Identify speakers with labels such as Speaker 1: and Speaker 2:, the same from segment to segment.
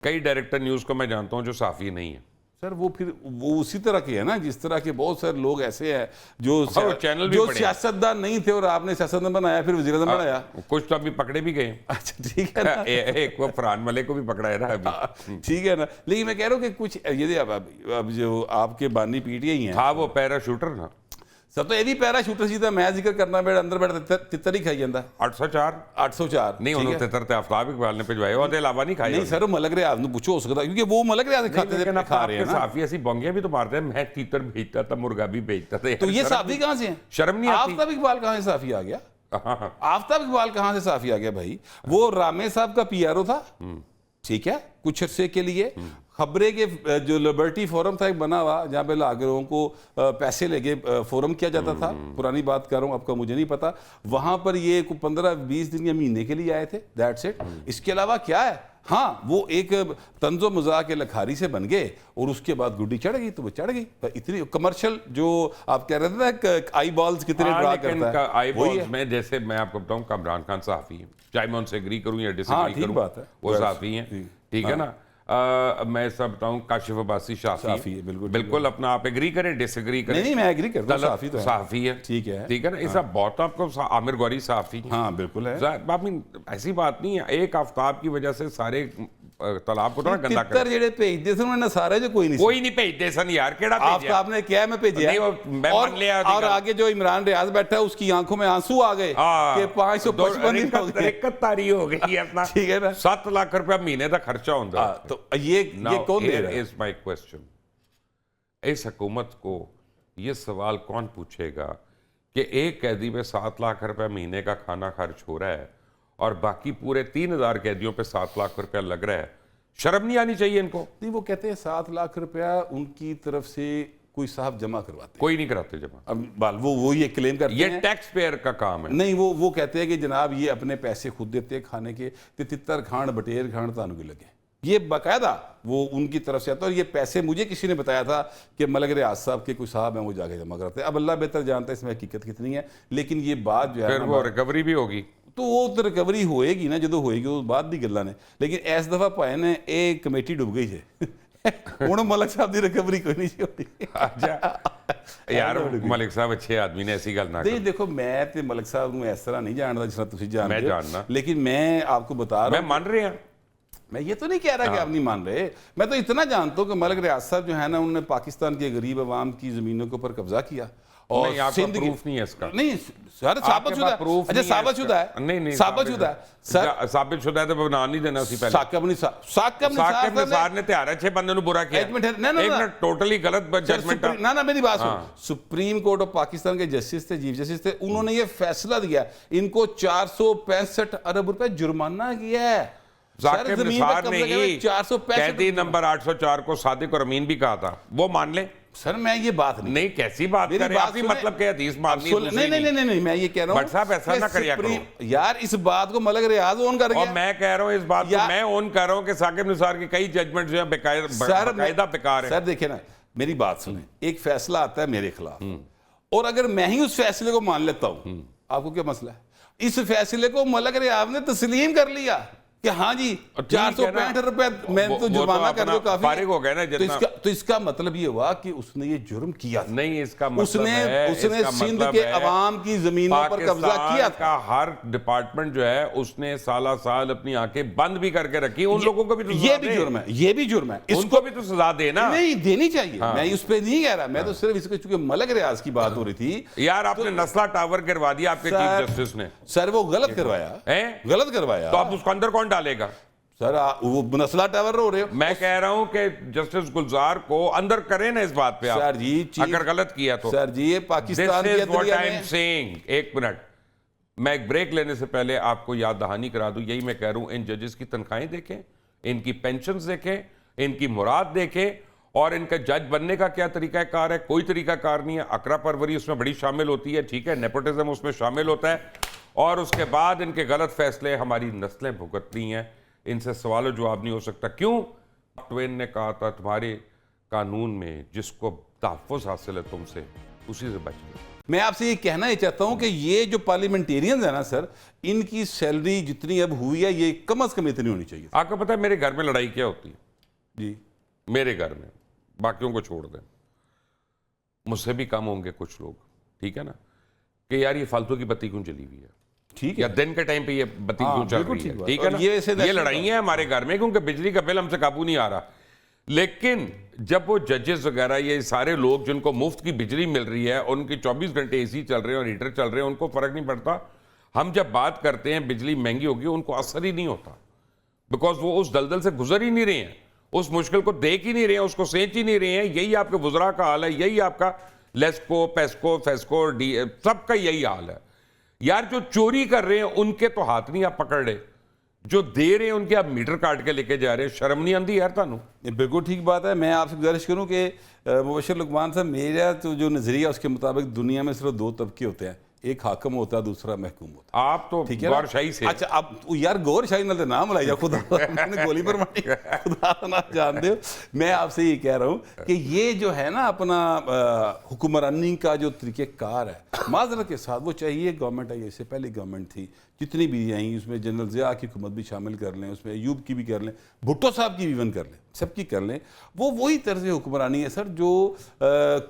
Speaker 1: कई director news को मैं जानता हूं जो साफ़ी नहीं है
Speaker 2: सर। वो फिर वो उसी तरह के है ना, जिस तरह के बहुत सारे लोग ऐसे हैं जो
Speaker 1: चैनल भी
Speaker 2: जो
Speaker 1: बड़े
Speaker 2: सियासतदान नहीं थे और आपने सियासतदान बनाया, फिर वज़ीर-ए-आज़म बनाया।
Speaker 1: कुछ तो अभी पकड़े भी गए।
Speaker 2: अच्छा ठीक है ना।
Speaker 1: एक वो फरहान मलिक को भी पकड़ा है ना अभी।
Speaker 2: ठीक है ना, लेकिन मैं कह रहा हूँ कि कुछ यदि अब जो आपके बानी पीटीआई हैं,
Speaker 1: था वो पैराशूटर ना
Speaker 2: सब तो यदि पैराशूटर सीधा मैं जिक्र करना बेड़ा अंदर बैठ तितर ही खाई जाता
Speaker 1: 804
Speaker 2: 804
Speaker 1: नहीं उन्होंने तितर ते आफ्ताब इकबाल ने भिजवाए ਉਹਦੇ ਇਲਾਵਾ नहीं खाए
Speaker 2: नहीं सर, मलक रियाज ਨੂੰ ਪੁੱਛੋ ਹੋ ਸਕਦਾ क्योंकि वो मलक रियाज खाते थे खा रहे हैं ना।
Speaker 1: साफी ऐसी बोंगे भी तो मारते हैं, मैं तीतर भेजता था, मुर्गा भी भेजता था।
Speaker 2: तो ये साफी कहाँ से हैं?
Speaker 1: शर्म नहीं आती?
Speaker 2: आफ्ताब इकबाल कहाँ से साफी आ गया? आफ्ताब इकबाल कहाँ से साफी आ गया भाई? वो रामे साहब का पीआरओ था, ठीक है, कुछ अरसे के लिए। खबरें के जो लिबर्टी फोरम था एक बना हुआ जहाँ पे लोगों को पैसे लेके फोरम किया जाता था, पुरानी बात कर रहा हूँ, आपका मुझे नहीं पता। वहां पर ये 15-20 दिन या महीने के लिए आए थे, दैट्स इट। इसके अलावा क्या है? हाँ, वो एक तंजो मजाक के लखारी से बन गए और उसके बाद गुड्डी चढ़ गई तो वो चढ़ गई। इतनी कमर्शियल जो आप कह रहे थे ना, आई बॉल्स कितने ड्रा करता है,
Speaker 1: आई बॉल्स में जैसे मैं आपको बताऊं कामरान खान साफी है, चाहे मैं उनसे एग्री करूं या डिसएग्री करूं,
Speaker 2: बात है,
Speaker 1: वो साफी हैं, ठीक है ना। मैं सब बताऊं काशिफ अब्बासी साफी है, बिल्कुल अपना आप एग्री करें डिसएग्री करें।
Speaker 2: नहीं मैं एग्री करता हूं, साफी तो है,
Speaker 1: साफी है,
Speaker 2: ठीक है,
Speaker 1: ठीक है ना। इस बहुत आपको आमिर गौरी साफी,
Speaker 2: हाँ बिल्कुल है,
Speaker 1: ऐसी बात नहीं है। एक आफ्ताब की वजह से सारे तालाब को तो गंदा कर
Speaker 2: जेड़े भेजते सन उन्होंने सारे जो कोई नहीं
Speaker 1: भेजते सन यार, केड़ा भेजा?
Speaker 2: आफ्ताब ने क्या मैं भेजा
Speaker 1: मैं मान लिया।
Speaker 2: और आगे जो इमरान रियाज बैठा है उसकी आंखों में आंसू आ गए कि 555
Speaker 1: रिकतारी हो गई अपना,
Speaker 2: ठीक है ना।
Speaker 1: 7 लाख रुपया महीने का खर्चा होता है।
Speaker 2: तो ये कौन दे रहा है?
Speaker 1: इज माय क्वेश्चन, इस हुकूमत को ये सवाल कौन पूछेगा कि एक कैदी में 7 लाख रुपया महीने का खाना खर्च हो रहा है और बाकी पूरे 3000 कैदियों पे 7 लाख रुपया लग रहा है? शर्म नहीं आनी चाहिए इनको?
Speaker 2: नहीं, वो कहते हैं 7 लाख रुपया उनकी तरफ से कोई साहब जमा करवाते,
Speaker 1: कोई नहीं कराते जमा।
Speaker 2: अब वो ये क्लेम करते हैं
Speaker 1: ये टैक्स पेयर का काम है।
Speaker 2: नहीं, वो कहते हैं कि जनाब ये अपने पैसे खुद देते हैं खाने के, तितर खान बटेर खान तानू के लगे, ये बाकायदा वो उनकी तरफ से आता है। और ये पैसे मुझे किसी ने बताया था कि मलक रियाज साहब के कोई साहब हैं वो जाके जमा कराते हैं। अब अल्लाह बेहतर जानता है इसमें हकीकत कितनी है, लेकिन ये बात जो है
Speaker 1: फिर वो रिकवरी भी होगी
Speaker 2: तो वो तो रिकवरी होएगी ना, जो होएगी उस बात दी गल्लां ने। लेकिन इस दफा भाई ने एक कमेटी डुब गई है हुण मलक साहब की रिकवरी कोई नहीं होती।
Speaker 1: अच्छा यार, मलिक साहब अच्छे आदमी ने, ऐसी गल ना
Speaker 2: नहीं देखो, मैं ते मलिक साहब को इस तरह नहीं जानता जिस तरह तुसीं जानते हो,
Speaker 1: मैं जानना,
Speaker 2: लेकिन मैं आपको बता रहा हूं,
Speaker 1: मैं मान रहे हैं,
Speaker 2: मैं ये तो नहीं कह रहा कि आप नहीं मान रहे। मैं तो इतना जानता हूं कि मलक रियाज साहब जो है ना, उन्होंने पाकिस्तान के गरीब आवाम की जमीनों के ऊपर कब्जा किया और
Speaker 1: सिंध प्रूफ नहीं है इसका।
Speaker 2: नहीं सर, साबित शुदा है। अच्छा साबित शुदा है?
Speaker 1: नहीं
Speaker 2: साबित शुदा है सर,
Speaker 1: साबित शुदा है तो बयान नहीं देना सी पहले।
Speaker 2: साकिब निसार ने
Speaker 1: त्यार है 6 बंदे नु बुरा किया।
Speaker 2: एक मिनट
Speaker 1: टोटली गलत जजमेंट।
Speaker 2: ना मेरी बात सुन, सुप्रीम कोर्ट ऑफ पाकिस्तान के जस्टिस थे, चीफ जस्टिस थे, उन्होंने ये फैसला दिया, इनको 465 अरब रुपए जुर्माना किया है।
Speaker 1: साकिब निसार ने ही 465 कैदी नंबर 804 को सादिक और अमीन भी कहा था, वो मान ले।
Speaker 2: सर मैं ये बात नहीं
Speaker 1: कैसी बात कर रहे हैं आप ही, मतलब के हदीस माननी है?
Speaker 2: नहीं मैं ये कह रहा हूं
Speaker 1: साहब ऐसा ना करिया करो
Speaker 2: यार, इस बात को मलक रियाज ओन कर गया
Speaker 1: और मैं कह रहा हूं इस बात को मैं ओन कर रहा हूं कि साकिब निसार के कई जजमेंट जो है बेकायदा बेकार है।
Speaker 2: सर देखिए ना, मेरी बात सुने, एक फैसला आता है मेरे खिलाफ और अगर मैं ही उस फैसले को मान लेता हूं, आपको क्या मसला है? इस फैसले को मलक रियाज ने तस्लीम कर लिया कि हाँ जी 465 रुपए मैं तो जुर्माना कर दो, काफी
Speaker 1: फारिग हो गया ना।
Speaker 2: तो इसका मतलब ये हुआ कि उसने ये जुर्म किया था।
Speaker 1: नहीं, इसका मतलब
Speaker 2: उसने सिंध के अवाम की जमीनों पर कब्जा किया था।
Speaker 1: हर डिपार्टमेंट जो है उसने साला साल अपनी आंखें बंद भी करके रखी। उन लोगों को भी तो
Speaker 2: ये भी जुर्म है, ये भी जुर्म है,
Speaker 1: इसको भी तो सजा देना।
Speaker 2: नहीं देनी चाहिए, मैं उस पर नहीं कह रहा, मैं तो सिर्फ इसको, चूंकि मलक रियाज की बात हो रही थी
Speaker 1: यार, आपने नस्ला टावर गिरवा दिया आपके चीफ जस्टिस ने।
Speaker 2: सर वो गलत करवाया,
Speaker 1: तो आप उसको अंदर कौन डालेगा?
Speaker 2: सर वो नस्ला टावर हो रहे हो।
Speaker 1: मैं कह रहा हूं कि जस्टिस गुलजार को अंदर करें ना इस बात पे आप,
Speaker 2: सर जी
Speaker 1: अगर गलत किया तो।
Speaker 2: सर जी ये पाकिस्तान के
Speaker 1: अदलिया ने, एक मिनट, मैं एक ब्रेक लेने से पहले आपको याद दहानी करा दूं, यही मैं कह रहा हूं, इन जजेस की तनख्वाहें देखें, इनकी पेंशन्स देखें, इनकी मुराद देखें और इनका जज बनने का क्या तरीकाकार है। कोई तरीकाकार नहीं है। अकरा परवरी उसमें बड़ी शामिल होती है, ठीक है, नेपोटिज्म उसमें शामिल होता है और उसके बाद इनके गलत फैसले हमारी नस्लें भुगतनी हैं। इनसे सवाल जवाब नहीं हो सकता। क्यों? ट्वेन ने कहा था तुम्हारे कानून में जिसको तहफ़्फ़ुज़ हासिल है तुमसे, उसी से बच गए।
Speaker 2: मैं आपसे ये कहना ही चाहता हूं कि ये जो पार्लियामेंटेरियंस है ना सर, इनकी सैलरी जितनी अब हुई है ये कम से कम इतनी होनी चाहिए।
Speaker 1: आपको पता है मेरे घर में लड़ाई क्या होती है?
Speaker 2: जी,
Speaker 1: मेरे घर में, बाकियों को छोड़ दें, मुझसे भी कम होंगे कुछ लोग, ठीक है ना, कि यार ये फालतू की बत्ती क्यों जली हुई है,
Speaker 2: ठीक
Speaker 1: या
Speaker 2: है।
Speaker 1: दिन के टाइम पे ये बत्ती क्यों चल
Speaker 2: बिल्कुल
Speaker 1: रही
Speaker 2: ठीक
Speaker 1: है,
Speaker 2: बात।
Speaker 1: ठीक है
Speaker 2: और
Speaker 1: ना।
Speaker 2: ये ऐसे
Speaker 1: ये लड़ाइयाँ हैं हमारे घर में क्योंकि बिजली का बिल हमसे काबू नहीं आ रहा। लेकिन जब वो जजेस वगैरह ये सारे लोग जिनको मुफ्त की बिजली मिल रही है, उनकी 24 घंटे एसी चल रहे हैं और हीटर चल रहे हैं, उनको फर्क नहीं पड़ता। हम जब बात करते हैं बिजली महंगी होगी, उनको असर ही नहीं होता, बिकॉज वो उस दलदल से गुजर ही नहीं रहे हैं, उस मुश्किल को देख ही नहीं रहे हैं, उसको सेंच ही नहीं रहे हैं। यही आपके वुजरा का हाल है, यही आपका लेस्को, पेस्को, फेस्को, डी सबका यही हाल है। यार जो चोरी कर रहे हैं उनके तो हाथ नहीं आप पकड़ रहे, जो दे रहे हैं उनके आप मीटर काट के लेके जा रहे हैं। शर्म नहीं आती यार थानू?
Speaker 2: ये बिल्कुल ठीक बात है। मैं आपसे गुजारिश करूं कि मुबशर लुकमान साहब, मेरा तो जो नजरिया उसके मुताबिक दुनिया में सिर्फ दो तबके होते हैं, एक हाकम होता है, दूसरा महकूम होता है।
Speaker 1: आप तो
Speaker 2: ठीक है ना?
Speaker 1: गौरशाही से।
Speaker 2: अच्छा, अब यार गौरशाही नाल नाम लाई जा, खुदा मैंने गोली पर मारी, खुदा ना जान दो। मैं आपसे ये कह रहा हूँ कि ये जो है ना अपना हुक्मरानी का जो तरीक़ेकार है, माजरत के साथ, वो चाहिए गवर्नमेंट आई, इससे पहले गवर्नमेंट थी, जितनी भी आई, उसमें जनरल ज़िया की हुकूमत भी शामिल कर लें, उसमें अयूब की भी कर लें, भुट्टो साहब की भी इवन कर लें, सबकी कर लें, वो वही तर्ज हुक्मरानी है सर जो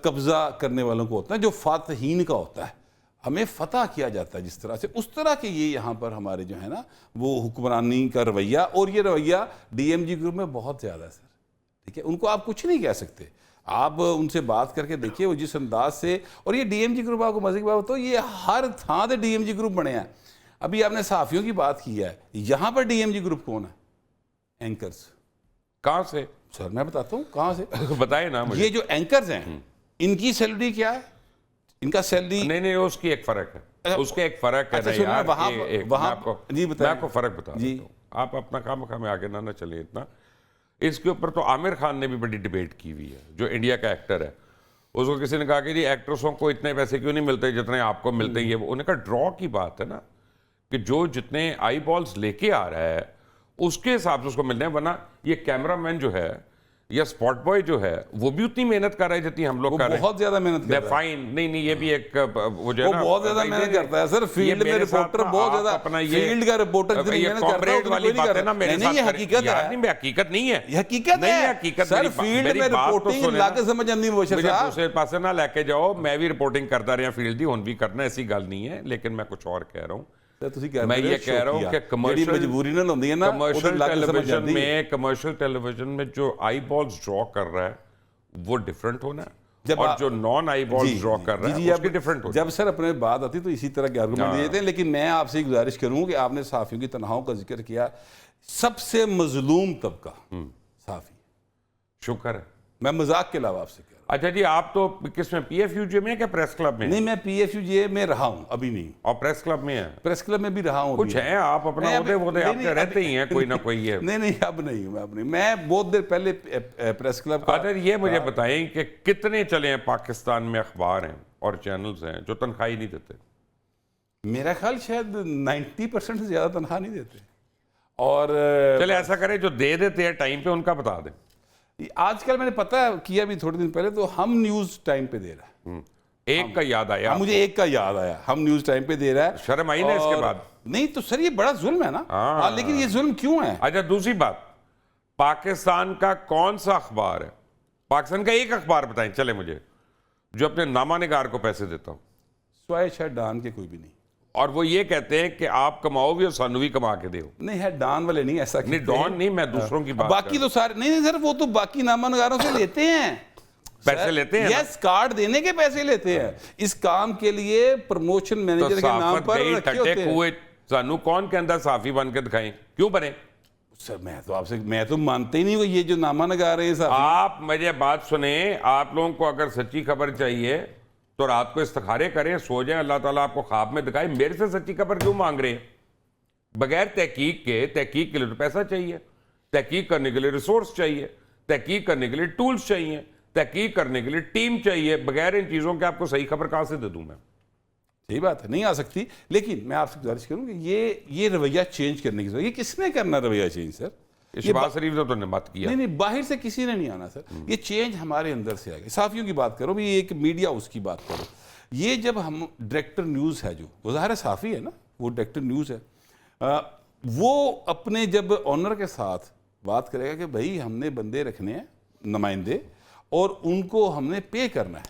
Speaker 2: कब्ज़ा करने वालों को होता है, जो फातहीन का होता है, हमें फतह किया जाता है जिस तरह से, उस तरह के ये यहाँ पर हमारे जो है ना वो हुक्मरानी का रवैया, और ये रवैया डीएमजी ग्रुप में बहुत ज़्यादा है सर। ठीक है, उनको आप कुछ नहीं कह सकते, आप उनसे बात करके देखिए वो जिस अंदाज से, और ये डीएमजी ग्रुप, आपको मजे की बात तो ये हर थां से डीएमजी ग्रुप बने हैं। अभी आपने सहाफ़ियों की बात की है, यहाँ पर डीएमजी ग्रुप कौन है? एंकर्स।
Speaker 1: कहाँ से
Speaker 2: सर मैं बताता हूँ कहाँ से।
Speaker 1: बताए ना मुझे।
Speaker 2: ये जो एंकर्स हैं, इनकी सैलरी क्या है? इनका सैलरी
Speaker 1: नहीं, उसकी एक फर्क है, उसके एक फर्क है।
Speaker 2: अच्छा,
Speaker 1: नहीं यार,
Speaker 2: वहाँ
Speaker 1: मैं आपको
Speaker 2: जी
Speaker 1: मैं
Speaker 2: बताएं।
Speaker 1: आपको फर्क बता देता हूँ, आप अपना काम में आगे ना चले इतना। इसके ऊपर तो आमिर खान ने भी बड़ी डिबेट की हुई है, जो इंडिया का एक्टर है। उसको किसी ने कहा कि जी एक्ट्रेसों को इतने पैसे क्यों नहीं मिलते जितने आपको मिलते हैं। उन्होंने कहा ड्रॉ की बात है ना, कि जो जितने आई बॉल्स लेके आ रहा है उसके हिसाब से उसको मिलने हैं, वरना ये कैमरामैन जो है या स्पॉट बॉय जो है वो भी उतनी मेहनत कर रहा है जितनी हम लोग कर रहे हैं।
Speaker 2: बहुत ज्यादा मेहनत कर रहा है।
Speaker 1: फाइन नहीं, ये भी एक वो जो है
Speaker 2: वो
Speaker 1: ना,
Speaker 2: बहुत ज्यादा मेहनत करता है सर, फील्ड में रिपोर्टर बहुत ज्यादा,
Speaker 1: अपना ये
Speaker 2: फील्ड का रिपोर्टर जितनी मेहनत करता है उतनी
Speaker 1: वाली
Speaker 2: कोई नहीं
Speaker 1: बात
Speaker 2: कर
Speaker 1: है ना
Speaker 2: रहा।
Speaker 1: मेरे
Speaker 2: नहीं, ये
Speaker 1: साथ
Speaker 2: हकीकत है,
Speaker 1: नहीं, हकीकत नहीं है,
Speaker 2: ये हकीकत
Speaker 1: नहीं
Speaker 2: है
Speaker 1: हकीकत
Speaker 2: सर। फील्ड में रिपोर्टिंग लाके समझ आनी मुबशर साहब,
Speaker 1: दूसरे पासे ना लेके जाओ। मैं भी रिपोर्टिंग करता रहा फील्ड दी, हुन भी करना, ऐसी गल नहीं है। लेकिन मैं कुछ और कह रहा हूँ, मैं ये कह रहा हूँ कि कमर्शियल
Speaker 2: मजबूरी ना होती है ना,
Speaker 1: कमर्शियल टेलीविजन में जो आई बॉल्स ड्रॉ कर रहा है वो डिफरेंट होना है, और जो नॉन आई बॉल्स ड्रॉ कर रहा है उसकी डिफरेंट होना है।
Speaker 2: जब सर अपने बात आती तो इसी तरह के आर्गुमेंट दिए थे। लेकिन मैं आपसे गुजारिश करूँ कि आपने सहाफ़ियों की तनहाओं का जिक्र किया, सबसे मजलूम तबका सहाफ़ी।
Speaker 1: शुक्र है,
Speaker 2: मैं मजाक के अलावा आपसे कह रहा हूँ।
Speaker 1: अच्छा जी, आप तो किसमें, पीएफयूजे में क्या प्रेस क्लब में?
Speaker 2: नहीं, मैं पीएफयूजे में रहा हूँ, अभी नहीं।
Speaker 1: और प्रेस क्लब में है?
Speaker 2: प्रेस क्लब में भी रहा हूँ।
Speaker 1: कुछ है, आप अपना होते आपके रहते ही हैं कोई ना कोई है।
Speaker 2: नहीं, अब नहीं हूँ मैं अपनी। मैं बहुत देर पहले प्रेस क्लब का।
Speaker 1: अच्छा, ये मुझे बताएं कि कितने चले हैं पाकिस्तान में अखबार हैं और चैनल्स हैं जो तनख्वाह नहीं देते?
Speaker 2: मेरा ख्याल शायद 90% से ज्यादा तनख्वाह नहीं देते। और
Speaker 1: चले ऐसा करें, जो दे देते हैं टाइम पे उनका बता दें।
Speaker 2: आजकल मैंने पता किया भी थोड़े दिन पहले, तो हम न्यूज टाइम पे दे रहा है।
Speaker 1: एक का याद आया
Speaker 2: मुझे, एक का याद आया, हम न्यूज टाइम पे दे रहा है।
Speaker 1: शर्म आई ना इसके बाद?
Speaker 2: नहीं तो सर ये बड़ा जुल्म है ना। लेकिन ये जुल्म क्यों है?
Speaker 1: अच्छा, दूसरी बात, पाकिस्तान का कौन सा अखबार है, पाकिस्तान का एक अखबार बताएं चले मुझे, जो अपने नामानिगार को पैसे देता हूं?
Speaker 2: स्वाय शायद डान के कोई भी नहीं।
Speaker 1: और वो ये कहते हैं कि आप कमाओ भी और सानू भी कमा के दो।
Speaker 2: नहीं है, डान वाले नहीं ऐसा।
Speaker 1: नहीं, डॉन नहीं, मैं दूसरों की बात
Speaker 2: बाकी तो सारे नहीं सर, वो तो बाकी नामानिगारों से लेते हैं,
Speaker 1: पैसे लेते हैं।
Speaker 2: यस, कार्ड देने के पैसे लेते हैं। इस काम के लिए प्रमोशन मैनेजर के नाम पर रखे होते हैं।
Speaker 1: सानू कौन के अंदर साफी बन के दिखाएं, क्यों बने?
Speaker 2: सर मैं तो मानते ही नहीं हूँ ये जो नामानिगार है।
Speaker 1: आप मुझे बात सुने, आप लोगों को अगर सच्ची खबर चाहिए तो रात को इस्तिखारे करें, सो जाएं, अल्लाह ताला आपको ख्वाब में दिखाए। मेरे से सच्ची खबर क्यों मांग रहे हैं? बगैर तहकीक के लिए तो पैसा चाहिए, तहकीक करने के लिए रिसोर्स चाहिए, तहकीक करने के लिए टूल्स चाहिए, तहकीक करने के लिए टीम चाहिए। बगैर इन चीज़ों के आपको सही खबर कहाँ से दे दूँ मैं?
Speaker 2: सही बात है, नहीं आ सकती। लेकिन मैं आपसे गुजारिश करूँ कि ये रवैया चेंज करने की जरूरत। ये किसने करना रवैया चेंज सर?
Speaker 1: शहबाज शरीफ ने तो मत किया।
Speaker 2: नहीं, बाहर से किसी ने नहीं आना सर, ये चेंज हमारे अंदर से आएगा। साफियों की बात करो भी, एक मीडिया उसकी बात करो। ये जब हम डायरेक्टर न्यूज़ है, जो वो ज़ाहिर है साफ़ी है ना, वो डायरेक्टर न्यूज़ है, वो अपने जब ऑनर के साथ बात करेगा कि भाई हमने बंदे रखने हैं नुमाइंदे और उनको हमने पे करना है,